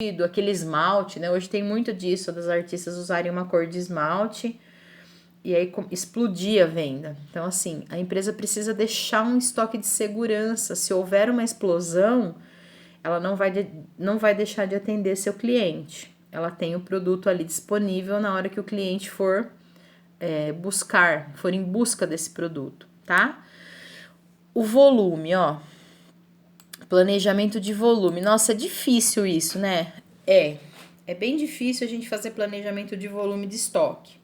aquele esmalte, né? Hoje tem muito disso, das artistas usarem uma cor de esmalte e aí explodir a venda. Então, assim, a empresa precisa deixar um estoque de segurança. Se houver uma explosão, ela não vai deixar de atender seu cliente. Ela tem o produto ali disponível na hora que o cliente for for em busca desse produto, tá? O volume, ó. Planejamento de volume. Nossa, é difícil isso, né? É bem difícil a gente fazer planejamento de volume de estoque.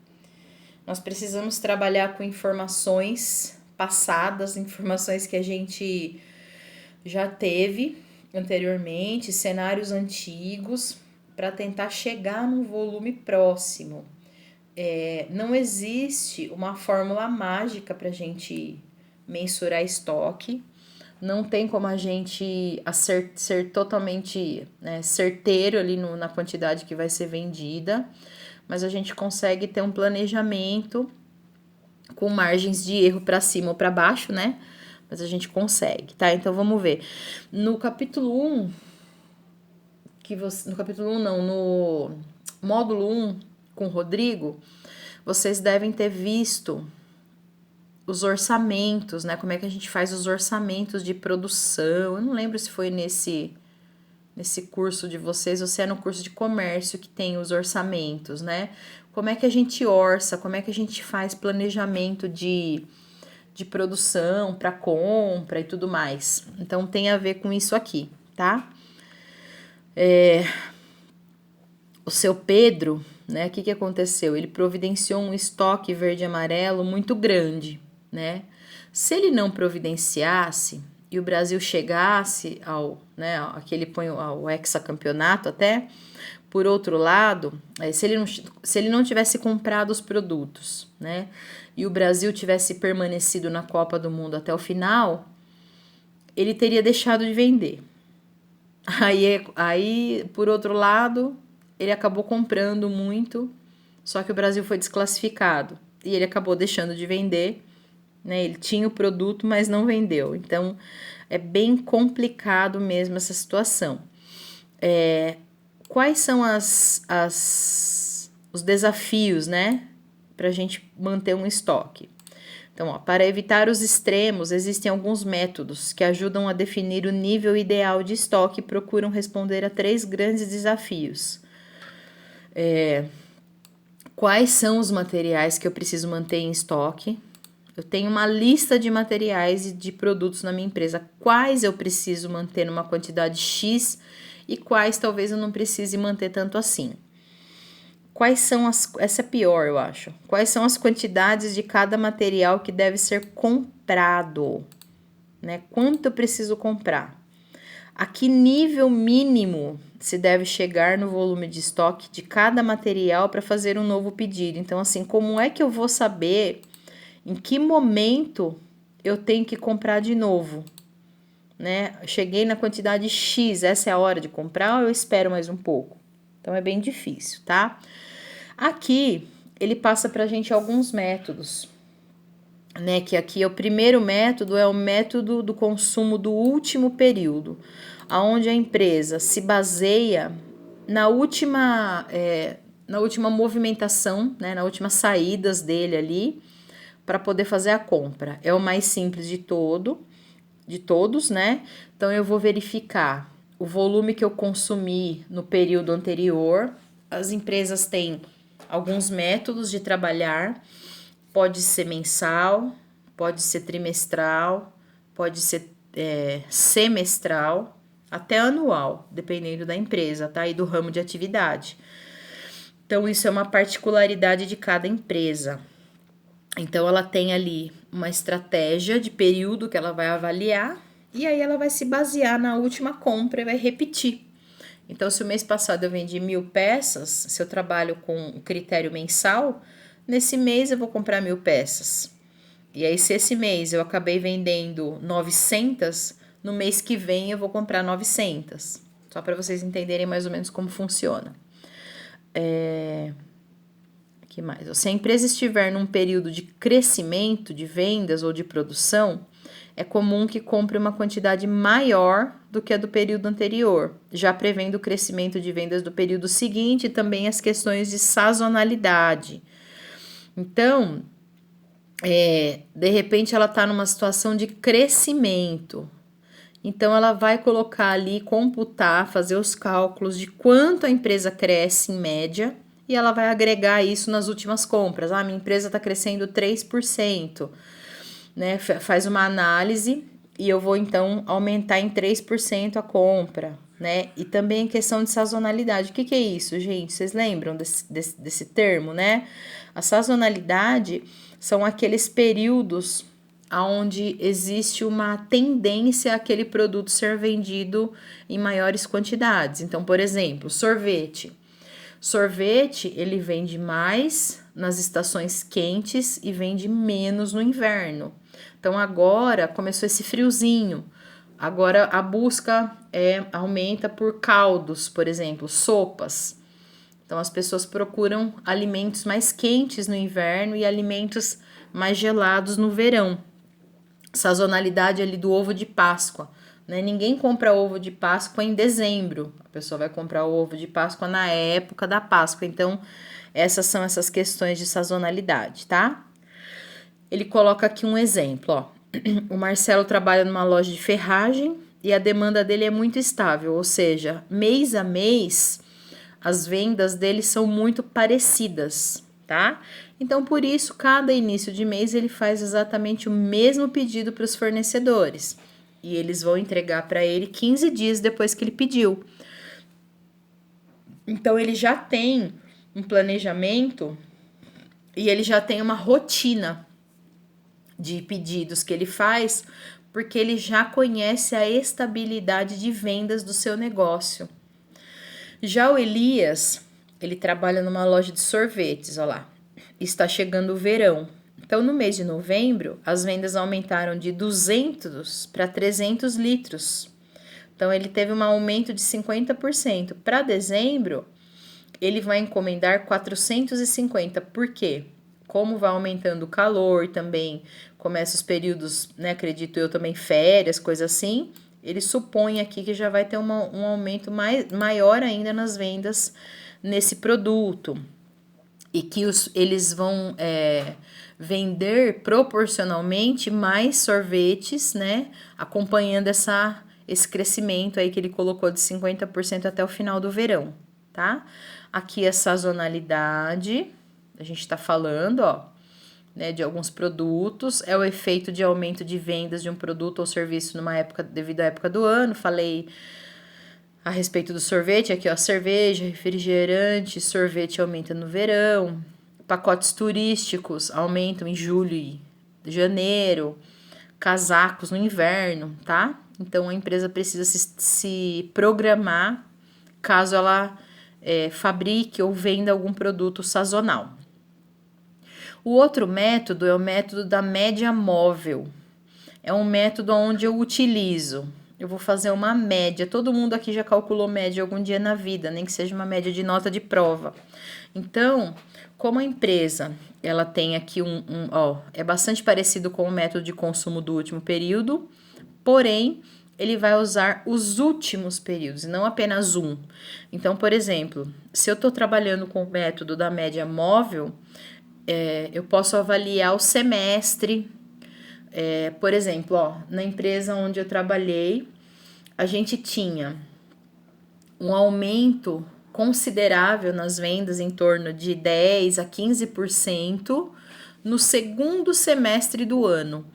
Nós precisamos trabalhar com informações passadas, informações que a gente já teve anteriormente, cenários antigos, para tentar chegar num volume próximo. Não existe uma fórmula mágica para a gente mensurar estoque. Não tem como a gente ser totalmente, né, certeiro ali na quantidade que vai ser vendida, mas a gente consegue ter um planejamento com margens de erro para cima ou para baixo, né? Mas a gente consegue, tá? Então vamos ver. No capítulo 1, no capítulo 1 não, no módulo 1 com o Rodrigo, vocês devem ter visto os orçamentos, né? Como é que a gente faz os orçamentos de produção. Eu não lembro se foi nesse curso de vocês ou se é no curso de comércio que tem os orçamentos, né? Como é que a gente orça, como é que a gente faz planejamento de produção para compra e tudo mais. Então tem a ver com isso aqui, tá? O seu Pedro, né? O que aconteceu? Ele providenciou um estoque verde e amarelo muito grande, né? Se ele não providenciasse e o Brasil chegasse ao, né, aquele põe ao hexacampeonato até, por outro lado, se ele não tivesse comprado os produtos, né, e o Brasil tivesse permanecido na Copa do Mundo até o final, ele teria deixado de vender. Aí, por outro lado, ele acabou comprando muito, só que o Brasil foi desclassificado e ele acabou deixando de vender, né? Ele tinha o produto, mas não vendeu. Então, é bem complicado mesmo essa situação. Quais são os desafios, né, para a gente manter um estoque? Então, ó, para evitar os extremos, existem alguns métodos que ajudam a definir o nível ideal de estoque e procuram responder a 3 grandes desafios. Quais são os materiais que eu preciso manter em estoque? Eu tenho uma lista de materiais e de produtos na minha empresa. Quais eu preciso manter numa quantidade X e quais talvez eu não precise manter tanto assim? Quais são essa é pior, eu acho. Quais são as quantidades de cada material que deve ser comprado, né? Quanto eu preciso comprar? A que nível mínimo se deve chegar no volume de estoque de cada material para fazer um novo pedido? Então, assim, como é que eu vou saber em que momento eu tenho que comprar de novo, né? Cheguei na quantidade X, essa é a hora de comprar ou eu espero mais um pouco? Então, é bem difícil, tá? Aqui, ele passa pra gente alguns métodos, né? Que aqui o primeiro método é o método do consumo do último período, onde a empresa se baseia na última movimentação, né? Na última saídas dele ali, para poder fazer a compra. É o mais simples de todos, né? Então eu vou verificar o volume que eu consumi no período anterior. As empresas têm alguns métodos de trabalhar, pode ser mensal, pode ser trimestral, pode ser semestral, até anual, dependendo da empresa, tá? E do ramo de atividade. Então, isso é uma particularidade de cada empresa. Então, ela tem ali uma estratégia de período que ela vai avaliar e aí ela vai se basear na última compra e vai repetir. Então, se o mês passado eu vendi 1.000 peças, se eu trabalho com critério mensal, nesse mês eu vou comprar 1.000 peças. E aí, se esse mês eu acabei vendendo 900, no mês que vem eu vou comprar 900. Só para vocês entenderem mais ou menos como funciona. Que mais? Se a empresa estiver num período de crescimento de vendas ou de produção, é comum que compre uma quantidade maior do que a do período anterior, já prevendo o crescimento de vendas do período seguinte e também as questões de sazonalidade. Então, de repente ela está numa situação de crescimento. Então, ela vai colocar ali, computar, fazer os cálculos de quanto a empresa cresce em média e ela vai agregar isso nas últimas compras. Ah, minha empresa está crescendo 3%, né? Faz uma análise e eu vou então aumentar em 3% a compra, né? E também questão de sazonalidade. O que é isso, gente? Vocês lembram desse termo, né? A sazonalidade são aqueles períodos onde existe uma tendência àquele produto ser vendido em maiores quantidades. Então, por exemplo, sorvete. Sorvete, ele vende mais nas estações quentes e vende menos no inverno. Então, agora começou esse friozinho. Agora a busca aumenta por caldos, por exemplo, sopas. Então, as pessoas procuram alimentos mais quentes no inverno e alimentos mais gelados no verão. Sazonalidade ali do ovo de Páscoa, né? Ninguém compra ovo de Páscoa em dezembro. A pessoa vai comprar o ovo de Páscoa na época da Páscoa. Então, essas são essas questões de sazonalidade, tá? Ele coloca aqui um exemplo, ó. O Marcelo trabalha numa loja de ferragem e a demanda dele é muito estável, ou seja, mês a mês as vendas dele são muito parecidas, tá? Então, por isso, cada início de mês ele faz exatamente o mesmo pedido para os fornecedores. E eles vão entregar para ele 15 dias depois que ele pediu. Então, ele já tem um planejamento e ele já tem uma rotina de pedidos que ele faz, porque ele já conhece a estabilidade de vendas do seu negócio. Já o Elias, ele trabalha numa loja de sorvetes, olha lá. Está chegando o verão. Então, no mês de novembro, as vendas aumentaram de 200 para 300 litros. Então, ele teve um aumento de 50%. Para dezembro, ele vai encomendar 450. Por quê? Como vai aumentando o calor também, começa os períodos, né, acredito eu também, férias, coisa assim, ele supõe aqui que já vai ter um aumento maior ainda nas vendas nesse produto. E que eles vão vender proporcionalmente mais sorvetes, né? Acompanhando esse crescimento aí que ele colocou de 50% até o final do verão, tá? Aqui a sazonalidade, a gente tá falando, ó, né, de alguns produtos, é o efeito de aumento de vendas de um produto ou serviço numa época, devido à época do ano. Falei a respeito do sorvete, aqui ó, cerveja, refrigerante, sorvete aumenta no verão, pacotes turísticos aumentam em julho e janeiro, casacos no inverno, tá? Então a empresa precisa se programar caso ela fabrique ou venda algum produto sazonal. O outro método é o método da média móvel. É um método onde eu utilizo. Eu vou fazer uma média. Todo mundo aqui já calculou média algum dia na vida, nem que seja uma média de nota de prova. Então, como a empresa, ela tem aqui é bastante parecido com o método de consumo do último período, porém, ele vai usar os últimos períodos, não apenas um. Então, por exemplo, se eu estou trabalhando com o método da média móvel, eu posso avaliar o semestre. Por exemplo, ó, na empresa onde eu trabalhei, a gente tinha um aumento considerável nas vendas, em torno de 10 a 15% no segundo semestre do ano.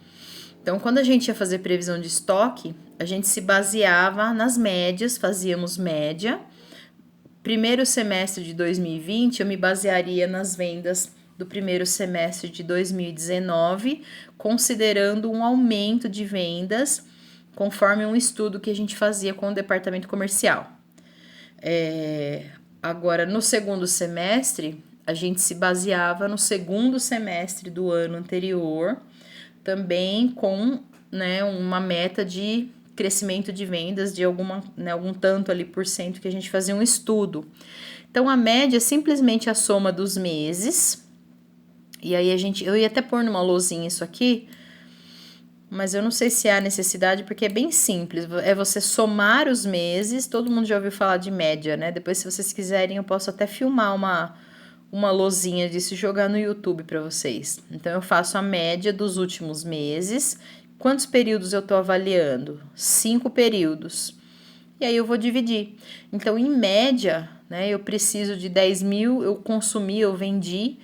Então, quando a gente ia fazer previsão de estoque, a gente se baseava nas médias, fazíamos média. Primeiro semestre de 2020, eu me basearia nas vendas do primeiro semestre de 2019, considerando um aumento de vendas, conforme um estudo que a gente fazia com o departamento comercial. Agora, no segundo semestre, a gente se baseava no segundo semestre do ano anterior, também com, né, uma meta de crescimento de vendas de algum tanto ali por cento que a gente fazia um estudo. Então, a média é simplesmente a soma dos meses. E aí eu ia até pôr numa lousinha isso aqui, mas eu não sei se há necessidade, porque é bem simples. É você somar os meses. Todo mundo já ouviu falar de média, né? Depois, se vocês quiserem, eu posso até filmar uma lousinha disso e jogar no YouTube para vocês. Então, eu faço a média dos últimos meses. Quantos períodos eu estou avaliando? 5 períodos. E aí eu vou dividir. Então, em média, né, eu preciso de 10 mil, eu vendi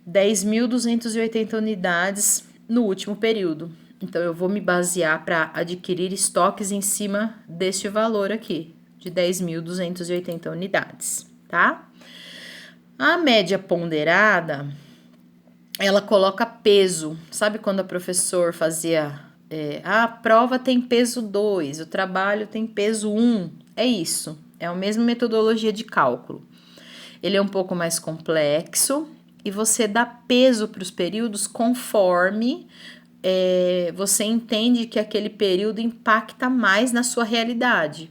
10.280 unidades no último período. Então, eu vou me basear para adquirir estoques em cima deste valor aqui, de 10.280 unidades, tá? A média ponderada, ela coloca peso. Sabe quando a professora fazia... a prova tem peso 2, o trabalho tem peso 1. É isso, é a mesma metodologia de cálculo. Ele é um pouco mais complexo e você dá peso para os períodos conforme você entende que aquele período impacta mais na sua realidade.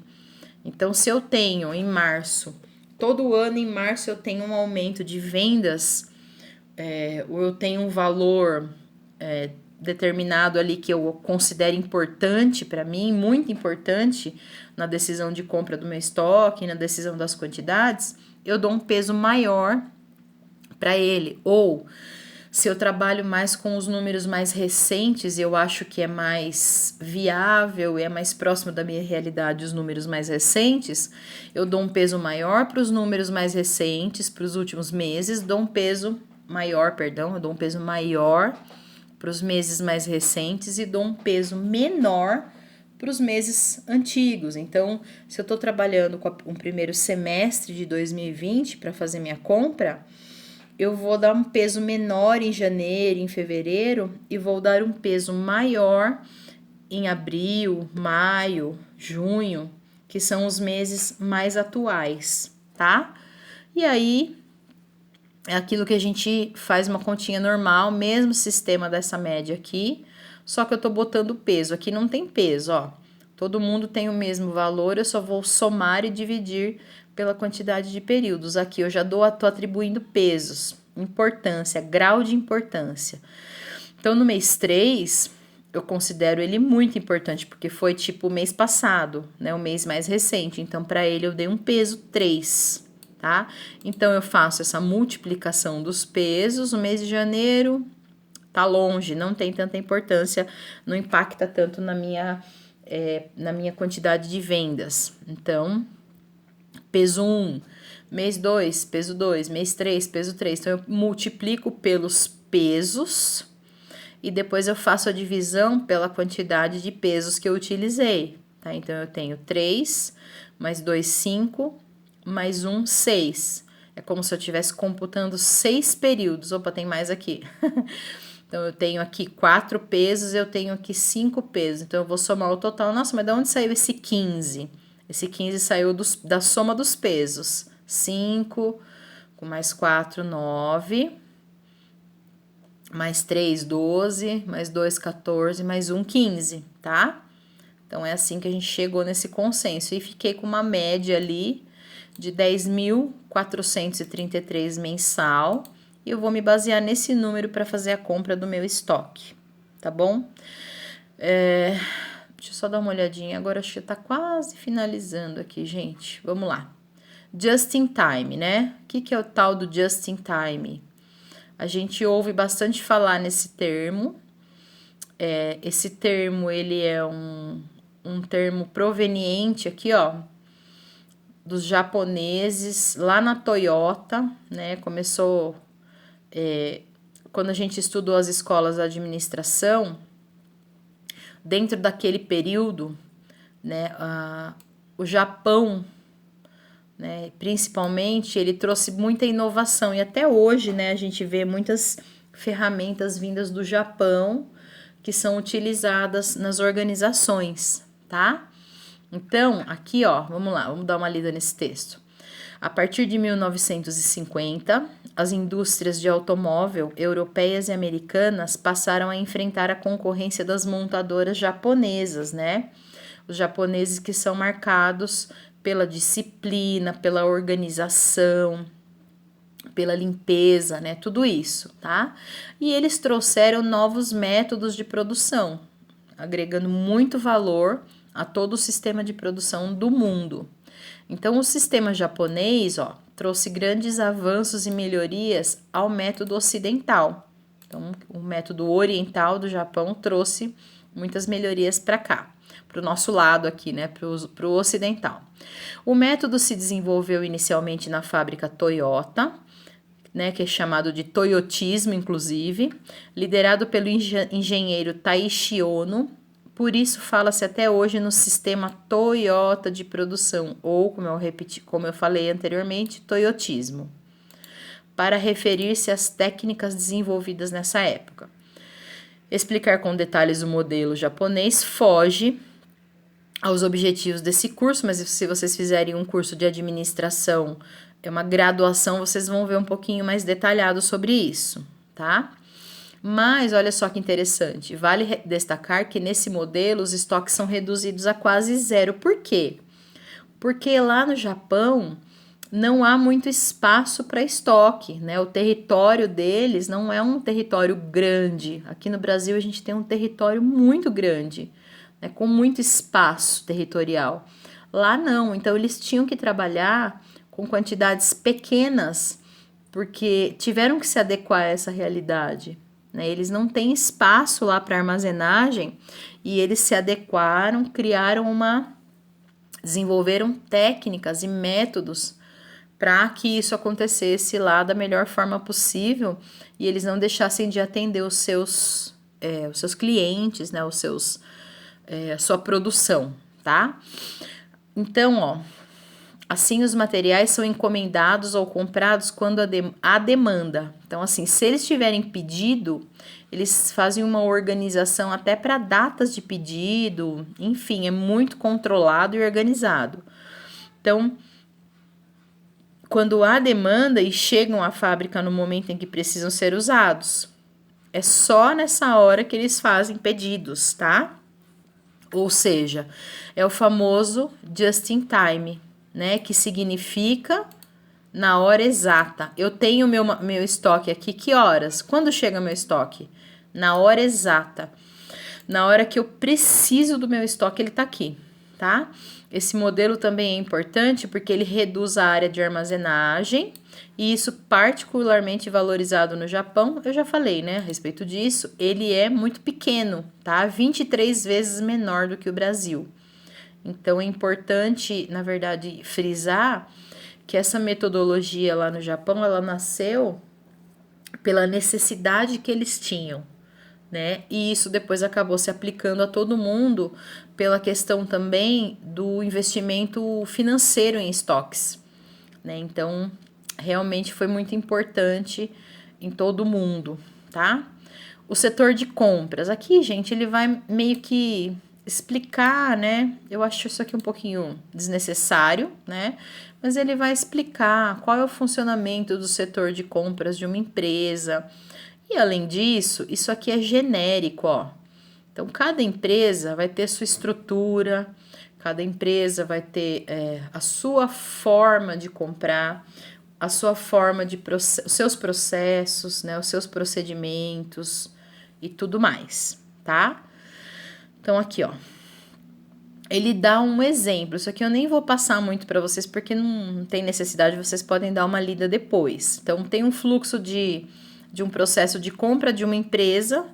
Então, se eu tenho em março, todo ano em março eu tenho um aumento de vendas, ou eu tenho um valor determinado ali que eu considero importante para mim, muito importante na decisão de compra do meu estoque, na decisão das quantidades, eu dou um peso maior para ele. Ou se eu trabalho mais com os números mais recentes, eu acho que é mais viável e é mais próximo da minha realidade os números mais recentes, eu dou um peso maior para os números mais recentes, para os últimos meses, eu dou um peso maior para os meses mais recentes e dou um peso menor para os meses antigos. Então, se eu estou trabalhando com um primeiro semestre de 2020 para fazer minha compra, eu vou dar um peso menor em janeiro, em fevereiro, e vou dar um peso maior em abril, maio, junho, que são os meses mais atuais, tá? E aí, é aquilo que a gente faz uma continha normal, mesmo sistema dessa média aqui, só que eu tô botando peso. Aqui não tem peso, ó. Todo mundo tem o mesmo valor, eu só vou somar e dividir pela quantidade de períodos. Aqui eu já tô atribuindo pesos, importância, grau de importância. Então, no mês 3, eu considero ele muito importante, porque foi tipo o mês passado, né? O mês mais recente. Então, para ele eu dei um peso 3, tá? Então, eu faço essa multiplicação dos pesos. O mês de janeiro tá longe, não tem tanta importância, não impacta tanto na minha quantidade de vendas. Então, peso 1, mês 2, peso 2, mês 3, peso 3. Então, eu multiplico pelos pesos e depois eu faço a divisão pela quantidade de pesos que eu utilizei, tá? Então, eu tenho 3, mais 2, 5, mais 1, 6. É como se eu estivesse computando 6 períodos. Opa, tem mais aqui. Então, eu tenho aqui 4 pesos, eu tenho aqui 5 pesos. Então, eu vou somar o total. Nossa, mas de onde saiu esse 15? Esse 15 saiu da soma dos pesos. 5, com mais 4, 9. Mais 3, 12. Mais 2, 14. Mais 1, 15, tá? Então, é assim que a gente chegou nesse consenso. E fiquei com uma média ali de 10.433 mensal. E eu vou me basear nesse número para fazer a compra do meu estoque, tá bom? Deixa eu só dar uma olhadinha. Agora acho que tá quase finalizando aqui, gente. Vamos lá. Just in time, né? O que é o tal do just in time? A gente ouve bastante falar nesse termo. Esse termo, ele é um termo proveniente aqui, ó, dos japoneses, lá na Toyota, né? Começou... quando a gente estudou as escolas de administração, dentro daquele período, né, o Japão, né, principalmente, ele trouxe muita inovação. E até hoje, né, a gente vê muitas ferramentas vindas do Japão que são utilizadas nas organizações, tá? Então, aqui, ó, vamos lá, vamos dar uma lida nesse texto. A partir de 1950, as indústrias de automóvel europeias e americanas passaram a enfrentar a concorrência das montadoras japonesas, né? Os japoneses que são marcados pela disciplina, pela organização, pela limpeza, né? Tudo isso, tá? E eles trouxeram novos métodos de produção, agregando muito valor a todo o sistema de produção do mundo. Então, o sistema japonês, trouxe grandes avanços e melhorias ao método ocidental. Então, o método oriental do Japão trouxe muitas melhorias para cá, para o nosso lado aqui, né, para o ocidental. O método se desenvolveu inicialmente na fábrica Toyota, né, que é chamado de toyotismo, inclusive, liderado pelo engenheiro Taishi Ono. Por isso fala-se até hoje no sistema Toyota de produção, ou, como eu falei anteriormente, toyotismo, para referir-se às técnicas desenvolvidas nessa época. Explicar com detalhes o modelo japonês foge aos objetivos desse curso, mas se vocês fizerem um curso de administração, é uma graduação, vocês vão ver um pouquinho mais detalhado sobre isso, tá? Mas olha só que interessante, vale destacar que nesse modelo os estoques são reduzidos a quase zero. Por quê? Porque lá no Japão não há muito espaço para estoque, né? O território deles não é um território grande. Aqui no Brasil a gente tem um território muito grande, né? Com muito espaço territorial. Lá não, então eles tinham que trabalhar com quantidades pequenas, porque tiveram que se adequar a essa realidade, né? Eles não têm espaço lá para armazenagem e eles se adequaram, desenvolveram técnicas e métodos para que isso acontecesse lá da melhor forma possível e eles não deixassem de atender os seus clientes, né? A sua produção, tá? Então, assim, os materiais são encomendados ou comprados quando há demanda. Então, assim, se eles tiverem pedido, eles fazem uma organização até para datas de pedido. Enfim, é muito controlado e organizado. Então, quando há demanda e chegam à fábrica no momento em que precisam ser usados, é só nessa hora que eles fazem pedidos, tá? Ou seja, é o famoso just in time, né, que significa na hora exata. Eu tenho meu estoque aqui, que horas? Quando chega meu estoque? Na hora exata. Na hora que eu preciso do meu estoque, ele tá aqui, tá? Esse modelo também é importante porque ele reduz a área de armazenagem e isso particularmente valorizado no Japão. Eu já falei, né, a respeito disso. Ele é muito pequeno, tá? 23 vezes menor do que o Brasil. Então, é importante, na verdade, frisar que essa metodologia lá no Japão, ela nasceu pela necessidade que eles tinham, né? E isso depois acabou se aplicando a todo mundo pela questão também do investimento financeiro em estoques, né? Então, realmente foi muito importante em todo mundo, tá? O setor de compras. Aqui, gente, ele vai meio que explicar, né? Eu acho isso aqui um pouquinho desnecessário, né? Mas ele vai explicar qual é o funcionamento do setor de compras de uma empresa. E além disso, isso aqui é genérico, Então, cada empresa vai ter sua estrutura, cada empresa vai ter a sua forma de comprar, a sua forma de os seus processos, né? Os seus procedimentos e tudo mais, tá? Então, aqui, ele dá um exemplo. Isso aqui eu nem vou passar muito para vocês, porque não tem necessidade, vocês podem dar uma lida depois. Então, tem um fluxo de um processo de compra de uma empresa,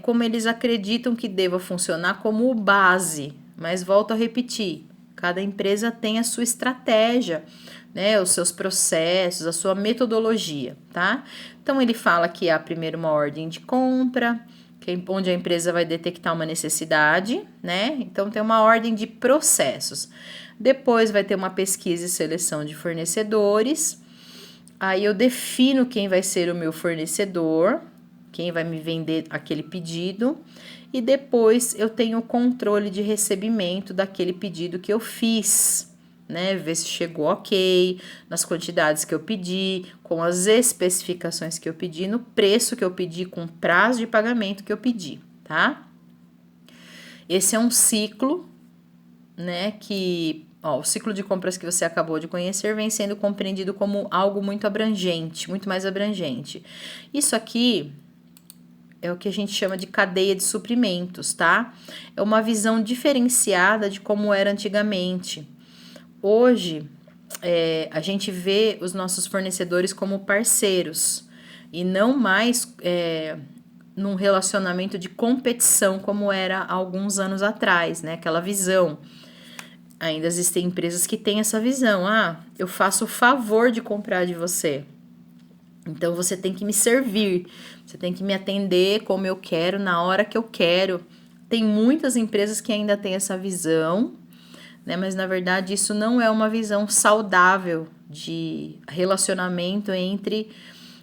como eles acreditam que deva funcionar como base. Mas volto a repetir, cada empresa tem a sua estratégia, né, os seus processos, a sua metodologia, tá? Então, ele fala que há primeiro uma ordem de compra, onde a empresa vai detectar uma necessidade, né? Então, tem uma ordem de processos. Depois vai ter uma pesquisa e seleção de fornecedores. Aí eu defino quem vai ser o meu fornecedor, quem vai me vender aquele pedido. E depois eu tenho o controle de recebimento daquele pedido que eu fiz, né? Ver se chegou ok, nas quantidades que eu pedi, com as especificações que eu pedi, no preço que eu pedi, com o prazo de pagamento que eu pedi, tá? Esse é um ciclo, né, o ciclo de compras que você acabou de conhecer vem sendo compreendido como algo muito abrangente, muito mais abrangente. Isso aqui é o que a gente chama de cadeia de suprimentos, tá? É uma visão diferenciada de como era antigamente. Hoje, a gente vê os nossos fornecedores como parceiros e não mais num relacionamento de competição como era há alguns anos atrás, né? Aquela visão. Ainda existem empresas que têm essa visão. Ah, eu faço o favor de comprar de você. Então você tem que me servir, você tem que me atender como eu quero, na hora que eu quero. Tem muitas empresas que ainda têm essa visão, né? Mas na verdade isso não é uma visão saudável de relacionamento entre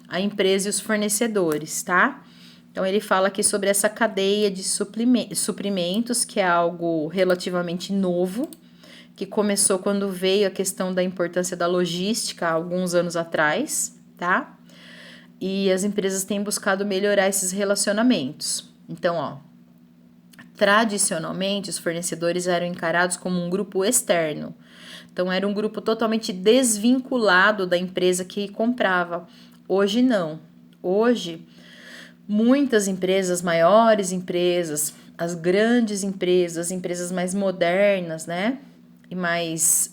a empresa e os fornecedores, tá? Então ele fala aqui sobre essa cadeia de suprimentos, que é algo relativamente novo, que começou quando veio a questão da importância da logística há alguns anos atrás, tá? E as empresas têm buscado melhorar esses relacionamentos. Então, ó, tradicionalmente os fornecedores eram encarados como um grupo externo. Então, era um grupo totalmente desvinculado da empresa que comprava. Hoje não. Hoje, muitas empresas, maiores empresas, as grandes empresas, as empresas mais modernas, né? E mais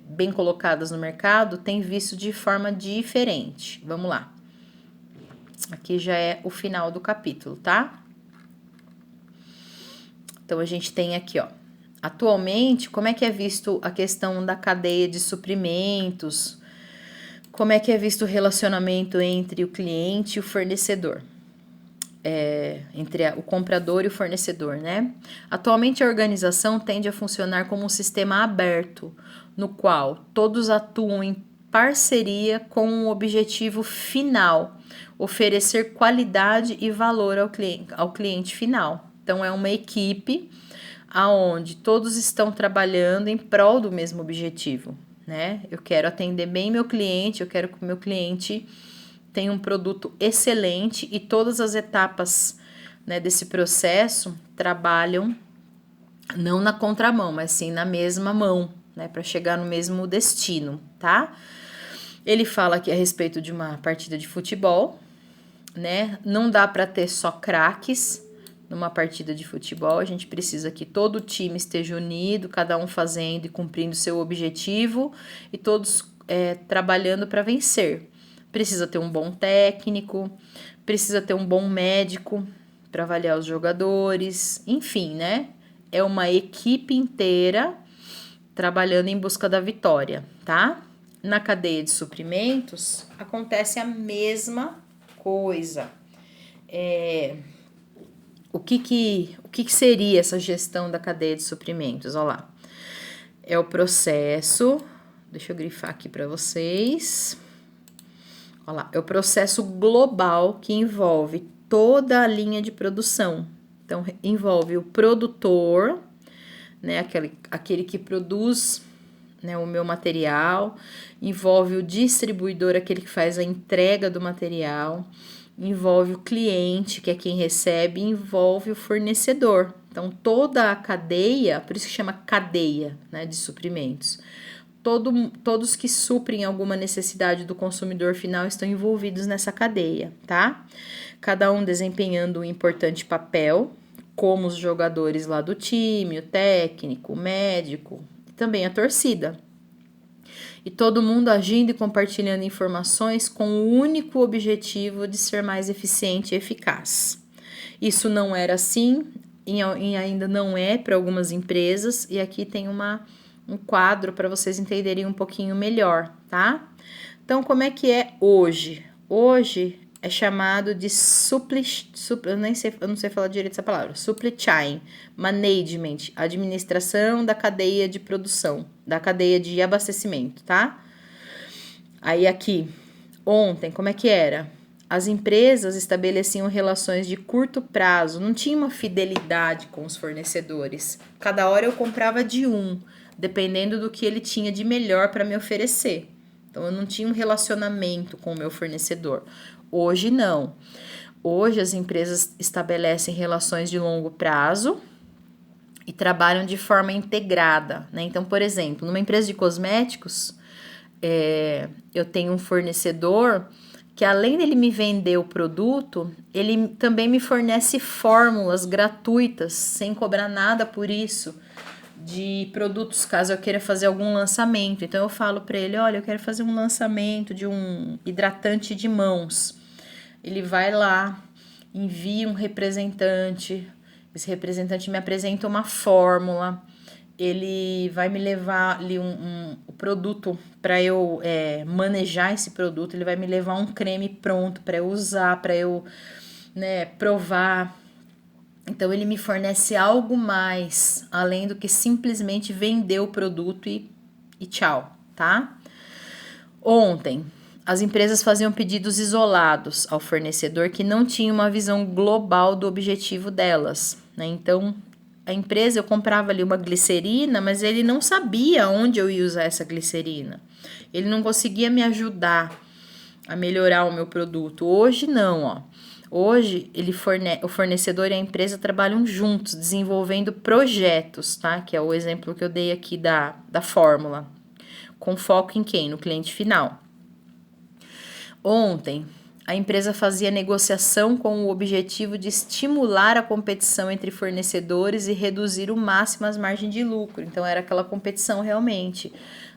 bem colocadas no mercado, têm visto de forma diferente. Vamos lá. Aqui já é o final do capítulo, tá? Então, a gente tem aqui, ó. Atualmente, como é que é visto a questão da cadeia de suprimentos? Como é que é visto o relacionamento entre o cliente e o fornecedor? Entre o comprador e o fornecedor, né? Atualmente, a organização tende a funcionar como um sistema aberto, no qual todos atuam em parceria com um objetivo final, oferecer qualidade e valor ao cliente final. Então, é uma equipe aonde todos estão trabalhando em prol do mesmo objetivo, né? Eu quero atender bem meu cliente, eu quero que o meu cliente tenha um produto excelente e todas as etapas, né, desse processo trabalham não na contramão, mas sim na mesma mão, né, para chegar no mesmo destino, tá? Ele fala aqui a respeito de uma partida de futebol, né? Não dá para ter só craques numa partida de futebol. A gente precisa que todo o time esteja unido, cada um fazendo e cumprindo seu objetivo e todos trabalhando para vencer. Precisa ter um bom técnico, precisa ter um bom médico para avaliar os jogadores, enfim, né? É uma equipe inteira trabalhando em busca da vitória, tá? Na cadeia de suprimentos, acontece a mesma coisa. O que seria essa gestão da cadeia de suprimentos? Olha lá. É o processo, deixa eu grifar aqui para vocês. Olha lá, é o processo global que envolve toda a linha de produção. Então, envolve o produtor, né, aquele que produz, né, o meu material, envolve o distribuidor, aquele que faz a entrega do material, envolve o cliente, que é quem recebe, e envolve o fornecedor. Então, toda a cadeia, por isso que chama cadeia, né, de suprimentos. Todos que suprem alguma necessidade do consumidor final estão envolvidos nessa cadeia, tá? Cada um desempenhando um importante papel, como os jogadores lá do time, o técnico, o médico, e também a torcida. E todo mundo agindo e compartilhando informações com o único objetivo de ser mais eficiente e eficaz. Isso não era assim e ainda não é para algumas empresas, e aqui tem um quadro para vocês entenderem um pouquinho melhor, tá? Então, como é que é hoje? Hoje é chamado de eu não sei falar direito essa palavra, supply chain management, administração da cadeia de produção, da cadeia de abastecimento, tá? Aí aqui, ontem, como é que era? As empresas estabeleciam relações de curto prazo, não tinha uma fidelidade com os fornecedores. Cada hora eu comprava de um, dependendo do que ele tinha de melhor para me oferecer. Então, eu não tinha um relacionamento com o meu fornecedor. Hoje, não. Hoje, as empresas estabelecem relações de longo prazo e trabalham de forma integrada, né? Então, por exemplo, numa empresa de cosméticos, eu tenho um fornecedor porque além dele me vender o produto, ele também me fornece fórmulas gratuitas, sem cobrar nada por isso, de produtos, caso eu queira fazer algum lançamento. Então eu falo para ele, olha, eu quero fazer um lançamento de um hidratante de mãos. Ele vai lá, envia um representante, esse representante me apresenta uma fórmula, ele vai me levar ali o produto para eu manejar esse produto, ele vai me levar um creme pronto para eu usar, para eu provar. Então ele me fornece algo mais, além do que simplesmente vender o produto e tchau, tá? Ontem, as empresas faziam pedidos isolados ao fornecedor que não tinha uma visão global do objetivo delas, né? Então, a empresa, eu comprava ali uma glicerina, mas ele não sabia onde eu ia usar essa glicerina. Ele não conseguia me ajudar a melhorar o meu produto. Hoje não, ó. Hoje, o fornecedor e a empresa trabalham juntos, desenvolvendo projetos, tá? Que é o exemplo que eu dei aqui da fórmula. Com foco em quem? No cliente final. Ontem, a empresa fazia negociação com o objetivo de estimular a competição entre fornecedores e reduzir o máximo as margens de lucro. Então, era aquela competição realmente,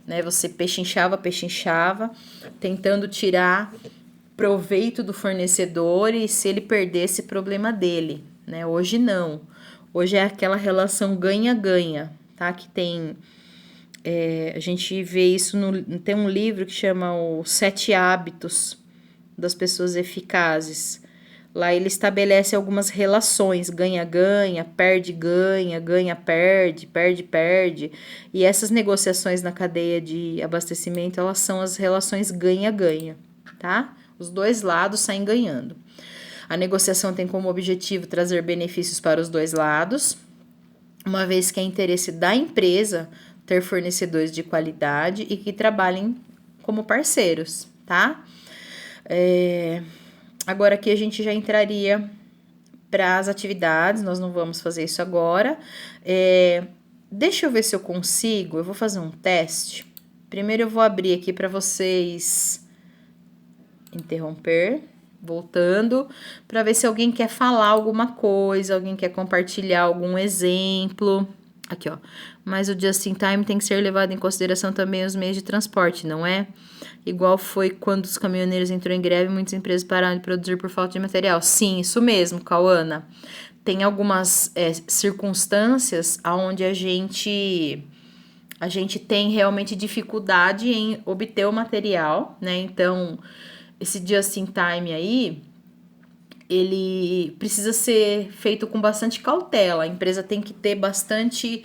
né? Você pechinchava, tentando tirar proveito do fornecedor e se ele perdesse, problema dele, né? Hoje não. Hoje é aquela relação ganha-ganha, tá? Que tem... a gente vê isso tem um livro que chama Os 7 Hábitos das Pessoas Eficazes. Lá ele estabelece algumas relações, ganha-ganha, perde-ganha, ganha-perde, perde-perde. E essas negociações na cadeia de abastecimento, elas são as relações ganha-ganha, tá? Os dois lados saem ganhando. A negociação tem como objetivo trazer benefícios para os dois lados, uma vez que é interesse da empresa ter fornecedores de qualidade e que trabalhem como parceiros, tá? Agora aqui a gente já entraria para as atividades, nós não vamos fazer isso agora. Deixa eu ver se eu consigo, eu vou fazer um teste. Primeiro eu vou abrir aqui para vocês interromper, voltando, para ver se alguém quer falar alguma coisa, alguém quer compartilhar algum exemplo. Aqui, ó. Mas o just in time tem que ser levado em consideração também os meios de transporte, não é? Igual foi quando os caminhoneiros entrou em greve, muitas empresas pararam de produzir por falta de material. Sim, isso mesmo, Cauana. Tem algumas circunstâncias onde a gente tem realmente dificuldade em obter o material, né? Então, esse just in time aí, ele precisa ser feito com bastante cautela. A empresa tem que ter bastante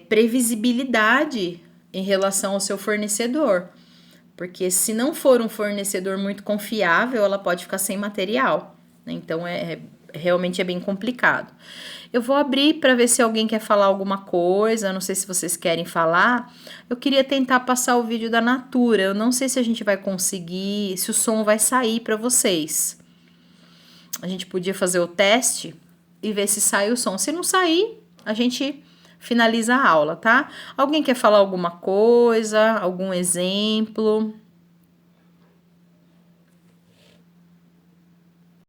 previsibilidade em relação ao seu fornecedor. Porque se não for um fornecedor muito confiável, ela pode ficar sem material, né? Então, realmente é bem complicado. Eu vou abrir para ver se alguém quer falar alguma coisa, não sei se vocês querem falar. Eu queria tentar passar o vídeo da Natura, eu não sei se a gente vai conseguir, se o som vai sair para vocês. A gente podia fazer o teste e ver se sai o som. Se não sair, a gente finaliza a aula, tá? Alguém quer falar alguma coisa, algum exemplo?